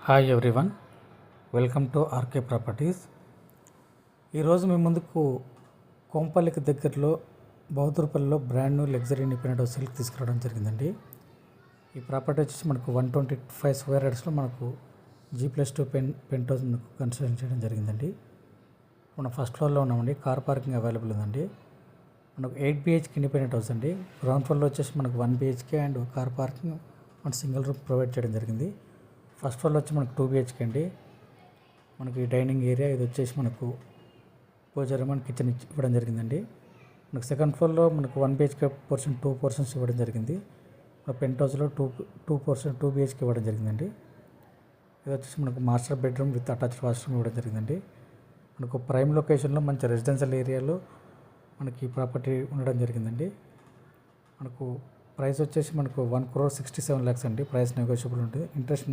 Hi everyone, welcome to RK properties. ఈరోజు మీ ముందుకు కోంపల్లికి దగ్గరలో బౌద్ధపల్లిలో బ్రాండ్ న్యూ లగ్జరీ ఇండిపెండెంట్ హౌస్కి తీసుకురావడం జరిగిందండి. ఈ ప్రాపర్టీ వచ్చేసి మనకు 125 స్క్వేర్ యార్డ్స్లో మనకు G+2 పెంట్ హౌస్ మనకు కన్స్ట్రక్షన్ చేయడం జరిగిందండి. మనం ఫస్ట్ ఫ్లోర్లో ఉన్నామండి. కార్ పార్కింగ్ అవైలబుల్ ఉందండి. మనకు 8 BHK ఇండిపెండెంట్ హౌస్ అండి. గ్రౌండ్ ఫ్లోర్లో వచ్చేసి మనకు 1 BHK అండ్ కార్ పార్కింగ్ మన సింగిల్ రూమ్ ప్రొవైడ్ చేయడం జరిగింది. ఫస్ట్ ఫ్లోర్లో వచ్చి మనకు 2 BHK అండి. మనకి డైనింగ్ ఏరియా ఇది వచ్చేసి మనకు పూజా రూమ్ అండ్ కిచెన్ ఇవ్వడం జరిగిందండి. మనకు సెకండ్ ఫ్లోర్లో మనకు 1 BHK పోర్షన్ 2 పోర్షన్స్ ఇవ్వడం జరిగింది. మన పెంట్ హౌస్లో 2 BHK ఇవ్వడం జరిగిందండి. ఇది వచ్చేసి మనకు master bedroom with attached washroom ఇవ్వడం జరిగిందండి. మనకు ప్రైమ్ లొకేషన్లో మంచి రెసిడెన్షియల్ ఏరియాలో మనకి ప్రాపర్టీ ఉండడం జరిగిందండి. మనకు ప్రైస్ వచ్చేసి మనకు 1,67,00,000 అండి. ప్రైస్ నెగోషియబుల్ ఉంటుంది. ఇంట్రెస్ట్